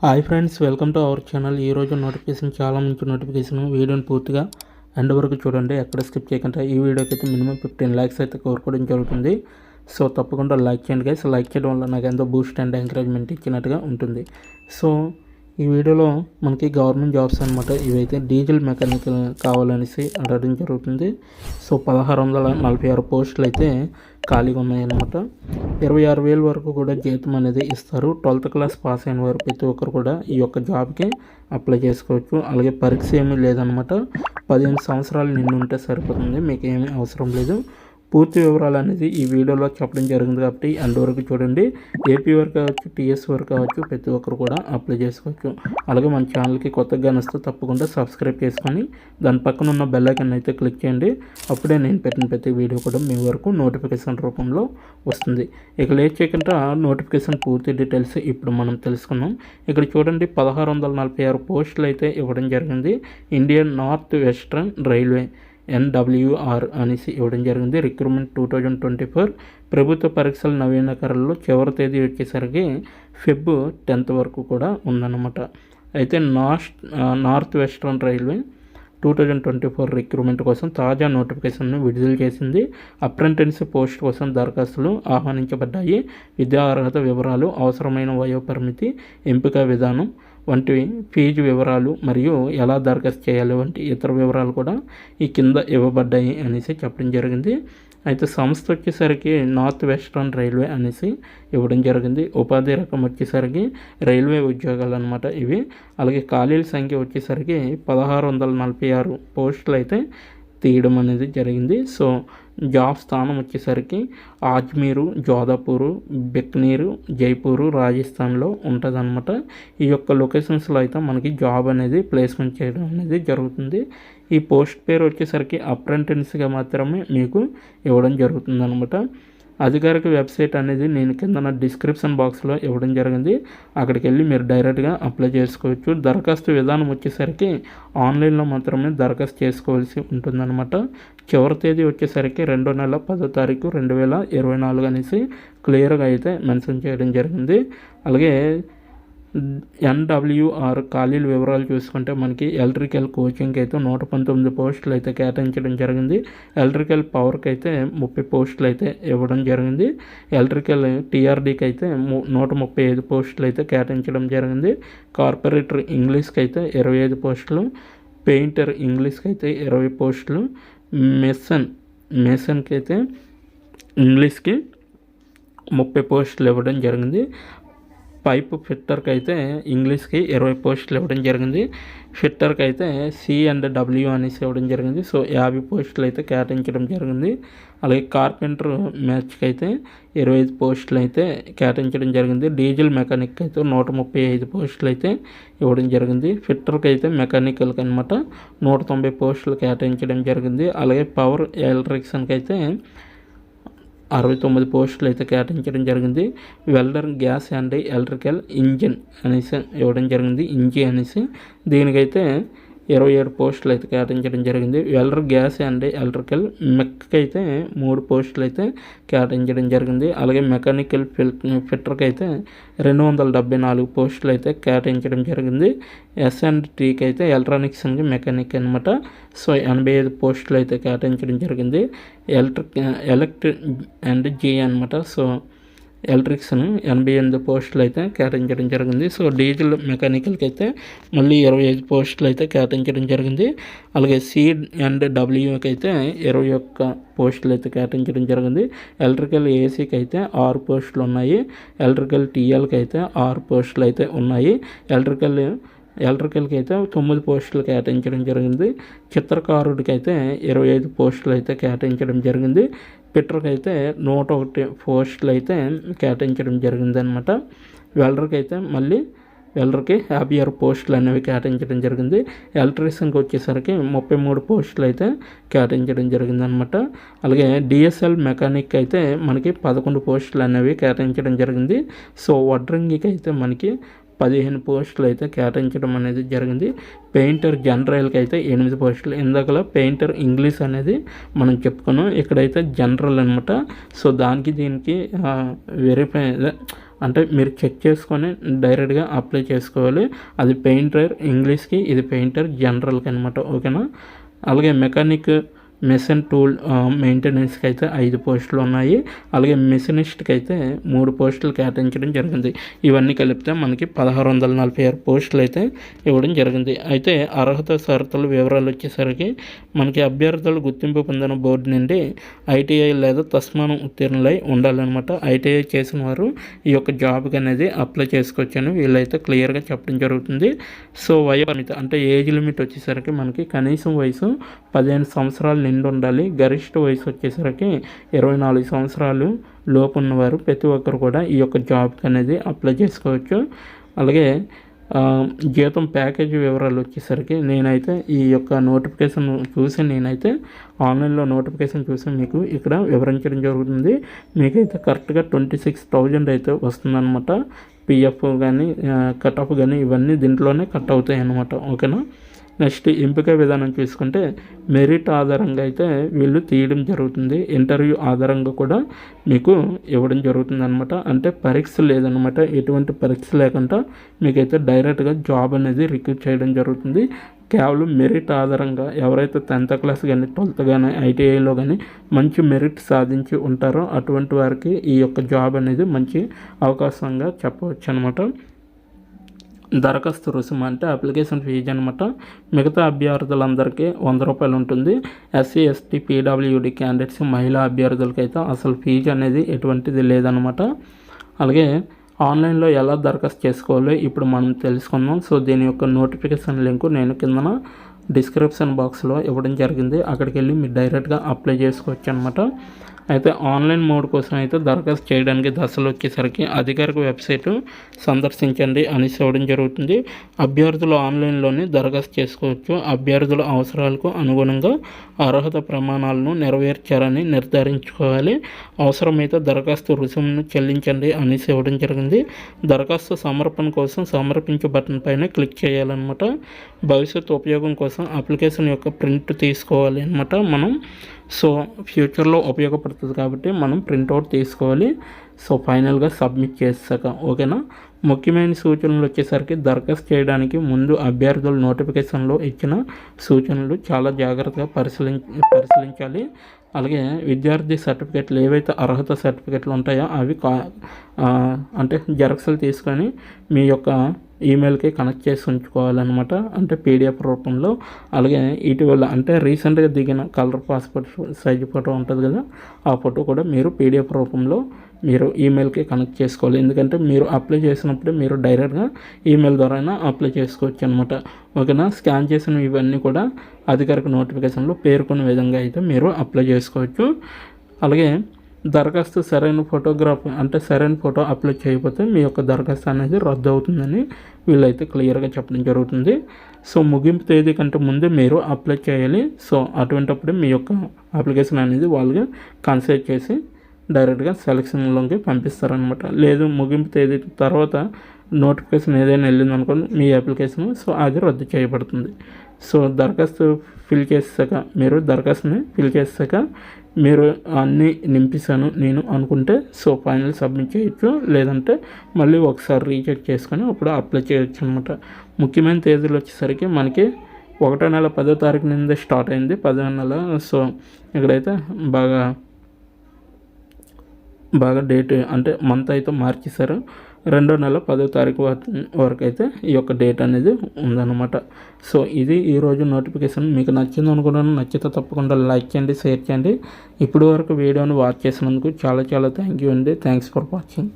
Hi friends, welcome to our channel. ఈరోజు notification చాలా మంచి నోటిఫికేషన్. వీడియోని పూర్తిగా ఎండ్ వరకు చూడండి, ఎక్కడ స్కిప్ చేయకుండా. ఈ వీడియోకి అయితే మినిమం 15 lakhs అయితే కోరుకోవడం జరుగుతుంది. సో తప్పకుండా లైక్ చేయండి గైస్. లైక్ చేయడం వల్ల నాకు ఎంతో బూస్ట్ అండ్ ఎంకరేజ్మెంట్ ఇచ్చినట్టుగా ఉంటుంది. సో ఈ వీడియోలో మనకి గవర్నమెంట్ జాబ్స్ అనమాట. ఇవైతే డీజిల్ మెకానికల్ కావాలనేసి అడగడం జరుగుతుంది. సో 1646 పోస్టులు అయితే ఖాళీగా ఉన్నాయన్నమాట. 26,000 వరకు కూడా జీతం అనేది ఇస్తారు. 12th క్లాస్ పాస్ అయిన వారు ప్రతి ఒక్కరు కూడా ఈ యొక్క జాబ్కి అప్లై చేసుకోవచ్చు. అలాగే పరీక్ష ఏమీ లేదనమాట. 15 సంవత్సరాలు నిండి ఉంటే సరిపోతుంది, మీకు ఏమీ అవసరం లేదు. పూర్తి వివరాలు అనేది ఈ వీడియోలో చెప్పడం జరిగింది కాబట్టి ఎండ్ వరకు చూడండి. ఏపీ వరకు కావచ్చు, టీఎస్ వరకు కావచ్చు, ప్రతి ఒక్కరు కూడా అప్లై చేసుకోవచ్చు. అలాగే మన ఛానల్కి కొత్తగా నచ్చితే తప్పకుండా సబ్స్క్రైబ్ చేసుకొని దాని పక్కన ఉన్న బెల్ ఐకాన్ అయితే క్లిక్ చేయండి. అప్పుడే నేను పెట్టిన ప్రతి వీడియో కూడా మీ వరకు నోటిఫికేషన్ రూపంలో వస్తుంది. ఇక లేట్ చేయకుండా నోటిఫికేషన్ పూర్తి డీటెయిల్స్ ఇప్పుడు మనం తెలుసుకున్నాం. ఇక్కడ చూడండి, 1646 పోస్టులు అయితే ఇవ్వడం జరిగింది. Indian north western railway NWR అనేసి ఇవ్వడం జరిగింది. రిక్రూట్మెంట్ 2024. ప్రభుత్వ పరీక్షల నవీకరణలో చివరి తేదీ వచ్చేసరికి Feb 10th వరకు కూడా ఉందన్నమాట. అయితే నార్త్ వెస్ట్రన్ రైల్వే 2024 రిక్రూట్మెంట్ కోసం తాజా నోటిఫికేషన్ను విడుదల చేసింది. అప్రెంటిస్ పోస్ట్ కోసం దరఖాస్తులు ఆహ్వానించబడ్డాయి. విద్యా అర్హత వివరాలు, అవసరమైన వయోపరిమితి, ఎంపిక విధానం వంటి ఫీజు వివరాలు మరియు ఎలా దరఖాస్తు చేయాలి వంటి ఇతర వివరాలు కూడా ఈ కింద ఇవ్వబడ్డాయి అనేసి చెప్పడం జరిగింది. అయితే సంస్థ వచ్చేసరికి నార్త్ వెస్ట్రన్ రైల్వే అనేసి ఇవ్వడం జరిగింది. ఉపాధి రకం వచ్చేసరికి రైల్వే ఉద్యోగాలు అనమాట ఇవి. అలాగే ఖాళీల సంఖ్య వచ్చేసరికి 1646 పోస్టులు అయితే తీయడం అనేది జరిగింది. సో జాబ్ స్థానం వచ్చేసరికి అజ్మీరు, జోధపూరు, బికనీరు, జైపూరు, రాజస్థాన్లో ఉంటుందన్నమాట. ఈ యొక్క లొకేషన్స్లో అయితే మనకి జాబ్ అనేది ప్లేస్మెంట్ చేయడం అనేది జరుగుతుంది. ఈ పోస్ట్ పేరు వచ్చేసరికి అప్రెంటిస్గా మాత్రమే మీకు ఇవ్వడం జరుగుతుందన్నమాట. అధికారిక వెబ్సైట్ అనేది నేను కింద డిస్క్రిప్షన్ బాక్స్లో ఇవ్వడం జరిగింది. అక్కడికి వెళ్ళి మీరు డైరెక్ట్గా అప్లై చేసుకోవచ్చు. దరఖాస్తు విధానం వచ్చేసరికి ఆన్లైన్లో మాత్రమే దరఖాస్తు చేసుకోవాల్సి ఉంటుందన్నమాట. చివరి తేదీ వచ్చేసరికి 2వ నెల 10వ తారీఖు 2024 అనేసి క్లియర్గా అయితే మెన్షన్ చేయడం జరిగింది. అలాగే NWR ఖాళీల వివరాలు చూసుకుంటే మనకి ఎలక్ట్రికల్ కోచింగ్కి అయితే 119 పోస్టులు అయితే కేటాయించడం జరిగింది. ఎలక్ట్రికల్ పవర్కి అయితే 30 పోస్టులు అయితే ఇవ్వడం జరిగింది. ఎలక్ట్రికల్ TRDకి అయితే 135 పోస్టులు అయితే కేటాయించడం జరిగింది. కార్పొరేటర్ ఇంగ్లీష్కి అయితే 25 పోస్టులు, పెయింటర్ ఇంగ్లీష్కి అయితే 20 పోస్టులు, మేసన్కి అయితే ఇంగ్లీష్కి 30 పోస్టులు ఇవ్వడం జరిగింది. పైప్ ఫిట్టర్కి అయితే ఇంగ్లీష్కి 20 పోస్టులు ఇవ్వడం జరిగింది. ఫిట్టర్కి అయితే C&W అనేసి ఇవ్వడం జరిగింది. సో 50 పోస్టులు అయితే కేటాయించడం జరిగింది. అలాగే కార్పెంటర్ మ్యాచ్కి అయితే 25 పోస్టులు అయితే కేటాయించడం జరిగింది. డీజిల్ మెకానిక్ అయితే 135 పోస్టులు అయితే ఇవ్వడం జరిగింది. ఫిట్టర్కి అయితే మెకానికల్కి అనమాట 190 పోస్టులు కేటాయించడం జరిగింది. అలాగే పవర్ ఎలక్ట్రిషియన్కి అయితే 69 పోస్టులు అయితే కేటాయించడం జరిగింది. Welder gas and electrical engine అనేసి ఇవ్వడం జరిగింది. అనేసి దీనికైతే 27 పోస్టులు అయితే కేటాయించడం జరిగింది. వెల్డర్ గ్యాస్ అండ్ ఎలక్ట్రికల్ మెక్కి అయితే 3 పోస్టులు అయితే కేటాయించడం జరిగింది. అలాగే మెకానికల్ ఫిట్టర్కి అయితే 274 పోస్టులు అయితే కేటాయించడం జరిగింది. S&Tకి అయితే ఎలక్ట్రానిక్స్ అండ్ మెకానిక్ అనమాట. సో 85 పోస్టులు అయితే కేటాయించడం జరిగింది. ఎలక్ట్రిక్ అండ్ G అనమాట. సో ఎలక్ట్రిక్స్ను 88 పోస్టులు అయితే కేటాయించడం జరిగింది. సో డీజిల్ మెకానికల్కి అయితే మళ్ళీ 25 పోస్టులు అయితే కేటాయించడం జరిగింది. అలాగే C&Wకి అయితే 21 పోస్టులు అయితే కేటాయించడం జరిగింది. ఎలక్ట్రికల్ ఏసీకి అయితే 6 పోస్టులు ఉన్నాయి. ఎలక్ట్రికల్ TLకి అయితే 6 పోస్టులు అయితే ఉన్నాయి. ఎలక్ట్రికల్కి అయితే 9 పోస్టులు కేటాయించడం జరిగింది. చిత్రకారుడికి అయితే 25 పోస్టులు అయితే కేటాయించడం జరిగింది. ఫిట్టర్కి అయితే 101 పోస్టులు అయితే కేటాయించడం జరిగింది అనమాట. వెల్డర్కి అయితే మళ్ళీ 56 పోస్టులు అనేవి కేటాయించడం జరిగింది. ఎలక్ట్రీషియన్కి వచ్చేసరికి 33 పోస్టులు అయితే కేటాయించడం జరిగింది అనమాట. అలాగే DSL మెకానిక్ అయితే మనకి 11 పోస్టులు అనేవి కేటాయించడం జరిగింది. సో వడ్రంగికి అయితే మనకి 15 పోస్టులు అయితే కేటాయించడం అనేది జరిగింది. పెయింటర్ జనరల్కి అయితే 8 పోస్టులు. ఇందాకలా పెయింటర్ ఇంగ్లీష్ అనేది మనం చెప్పుకున్నాం, ఇక్కడైతే జనరల్ అనమాట. సో దానికి దీనికి వెరిఫై అంటే మీరు చెక్ చేసుకొని డైరెక్ట్గా అప్లై చేసుకోవాలి. అది పెయింటర్ ఇంగ్లీష్కి, ఇది పెయింటర్ జనరల్కి అనమాట. ఓకేనా. అలాగే మెకానిక్ మెషిన్ టూల్ మెయింటెనెన్స్కి అయితే 5 పోస్టులు ఉన్నాయి. అలాగే మెషినిస్ట్కి అయితే 3 పోస్టులు కేటాయించడం జరిగింది. ఇవన్నీ కలిపితే మనకి 1646 పోస్టులు అయితే ఇవ్వడం జరిగింది. అయితే అర్హత షరతుల వివరాలు వచ్చేసరికి మనకి అభ్యర్థులు గుర్తింపు పొందిన బోర్డు నుండి ఐటీఐ లేదా తస్మానం ఉత్తీర్ణులై ఉండాలన్నమాట. ఐటీఐ చేసిన వారు ఈ యొక్క జాబ్కి అనేది అప్లై చేసుకోవచ్చని వీళ్ళైతే క్లియర్గా చెప్పడం జరుగుతుంది. సో వయోపరిమితి అంటే ఏజ్ లిమిట్ వచ్చేసరికి మనకి కనీసం వయసు 15 సంవత్సరాలు నిండి ఉండాలి. గరిష్ట వయసు వచ్చేసరికి 24 సంవత్సరాలు లోపు ఉన్నవారు ప్రతి ఒక్కరు కూడా ఈ యొక్క జాబ్కి అనేది అప్లై చేసుకోవచ్చు. అలాగే జీతం ప్యాకేజీ వివరాలు వచ్చేసరికి నేనైతే ఈ యొక్క నోటిఫికేషన్ చూసి నేనైతే ఆన్లైన్లో నోటిఫికేషన్ చూసి మీకు ఇక్కడ వివరించడం జరుగుతుంది. మీకైతే కరెక్ట్గా 26,000 అయితే వస్తుందన్నమాట. పిఎఫ్ కానీ కట్ ఆఫ్ కానీ ఇవన్నీ దీంట్లోనే కట్ అవుతాయి అన్నమాట. ఓకేనా. నెక్స్ట్ ఎంపిక విధానం చూసుకుంటే మెరిట్ ఆధారంగా అయితే వీళ్ళు తీయడం జరుగుతుంది. ఇంటర్వ్యూ ఆధారంగా కూడా మీకు ఇవ్వడం జరుగుతుంది అనమాట. అంటే పరీక్ష లేదనమాట. ఎటువంటి పరీక్ష లేకుండా మీకైతే డైరెక్ట్గా జాబ్ అనేది రిక్రూట్ చేయడం జరుగుతుంది. కేవలం మెరిట్ ఆధారంగా ఎవరైతే 10th క్లాస్ కానీ 12th కానీ ఐటీఐలో కానీ మంచి మెరిట్ సాధించి ఉంటారో అటువంటి వారికి ఈ యొక్క జాబ్ అనేది మంచి అవకాశంగా చెప్పవచ్చు అనమాట. దరఖాస్తు రుసుము అంటే అప్లికేషన్ ఫీజు అనమాట. మిగతా అభ్యర్థులందరికీ 100 రూపాయలు ఉంటుంది. ఎస్సీ ఎస్టీ పీడబ్ల్యూడి క్యాండిడేట్స్ మహిళా అభ్యర్థులకైతే అసలు ఫీజు అనేది ఎటువంటిది లేదనమాట. అలాగే ఆన్లైన్లో ఎలా దరఖాస్తు చేసుకోవాలో ఇప్పుడు మనం తెలుసుకుందాం. సో దీని యొక్క నోటిఫికేషన్ లింకు నేను కిందన డిస్క్రిప్షన్ బాక్స్లో ఇవ్వడం జరిగింది. అక్కడికి వెళ్ళి మీరు డైరెక్ట్గా అప్లై చేసుకోవచ్చు అనమాట. అయితే ఆన్లైన్ మోడ్ కోసం అయితే దరఖాస్తు చేయడానికి దశలు వచ్చేసరికి అధికారిక వెబ్సైటు సందర్శించండి అని ఇవ్వడం జరుగుతుంది. అభ్యర్థులు ఆన్లైన్లోనే దరఖాస్తు చేసుకోవచ్చు. అభ్యర్థుల అవసరాలకు అనుగుణంగా అర్హత ప్రమాణాలను నెరవేర్చారని నిర్ధారించుకోవాలి. అవసరమైతే దరఖాస్తు రుసుమును చెల్లించండి అని ఇవ్వడం జరిగింది. దరఖాస్తు సమర్పణ కోసం సమర్పించే బటన్ పైన క్లిక్ చేయాలన్నమాట. భవిష్యత్తు ఉపయోగం కోసం అప్లికేషన్ యొక్క ప్రింట్ తీసుకోవాలి అన్నమాట మనం. సో ఫ్యూచర్లో ఉపయోగపడుతుంది కాబట్టి మనం ప్రింట్అవుట్ తీసుకోవాలి. సో ఫైనల్గా సబ్మిట్ చేసాక ఓకేనా. ముఖ్యమైన సూచనలు వచ్చేసరికి దరఖాస్తు చేయడానికి ముందు అభ్యర్థులు నోటిఫికేషన్లో ఇచ్చిన సూచనలు చాలా జాగ్రత్తగా పరిశీలించాలి. అలాగే విద్యార్థి సర్టిఫికెట్లు ఏవైతే అర్హత సర్టిఫికెట్లు ఉంటాయో అవి అంటే జెరాక్స్లు తీసుకొని మీ యొక్క ఈమెయిల్కి కనెక్ట్ చేసి ఉంచుకోవాలన్నమాట. అంటే పీడిఎఫ్ రూపంలో. అలాగే ఇటీవల అంటే రీసెంట్గా దిగిన కలర్ పాస్పోర్ట్ సైజ్ ఫోటో ఉంటుంది కదా, ఆ ఫోటో కూడా మీరు పీడిఎఫ్ రూపంలో మీరు ఈమెయిల్కి కనెక్ట్ చేసుకోవాలి. ఎందుకంటే మీరు అప్లై చేసినప్పుడు మీరు డైరెక్ట్గా ఈమెయిల్ ద్వారా అప్లై చేసుకోవచ్చు అనమాట. ఓకేనా. స్కాన్ చేసిన ఇవన్నీ కూడా అధికారిక నోటిఫికేషన్లో పేర్కొన్న విధంగా అయితే మీరు అప్లై చేసుకోవచ్చు. అలాగే దరఖాస్తు సరైన ఫోటో అప్లోడ్ చేయకపోతే మీ యొక్క దరఖాస్తు అనేది రద్దు అవుతుందని వీళ్ళైతే క్లియర్గా చెప్పడం జరుగుతుంది. సో ముగింపు తేదీ కంటే ముందే మీరు అప్లై చేయాలి. సో అటువంటిప్పుడు మీ యొక్క అప్లికేషన్ అనేది వాళ్ళకి కన్సిడర్ చేసి డైరెక్ట్గా సెలక్షన్లోకి పంపిస్తారనమాట. లేదు ముగింపు తేదీ తర్వాత నోటిఫికేషన్ ఏదైనా వెళ్ళింది అనుకోండి మీ అప్లికేషన్, సో అది రద్దు చేయబడుతుంది. సో దరఖాస్తుని ఫిల్ చేసాక మీరు అన్నీ నింపిస్తాను నేను అనుకుంటే సో ఫైనల్ సబ్మిట్ చేయొచ్చు. లేదంటే మళ్ళీ ఒకసారి రీచెక్ చేసుకొని అప్పుడు అప్లై చేయొచ్చు అనమాట. ముఖ్యమైన తేదీలు వచ్చేసరికి మనకి 1వ నెల 10వ తారీఖు నుండి స్టార్ట్ అయింది. 10వ నెల. సో ఇక్కడైతే బాగా డేట్ అంటే మంత్ అయితే మార్చేశారు. 2వ నెల 10వ తారీఖు వరకు అయితే ఈ యొక్క డేట్ అనేది ఉందన్నమాట. సో ఇది ఈరోజు నోటిఫికేషన్. మీకు నచ్చింది అనుకుంటున్నాను. నచ్చితే తప్పకుండా లైక్ చేయండి, షేర్ చేయండి. ఇప్పటి వరకు వీడియోని వాచ్ చేసినందుకు చాలా థ్యాంక్ యూ అండి. Thanks for watching.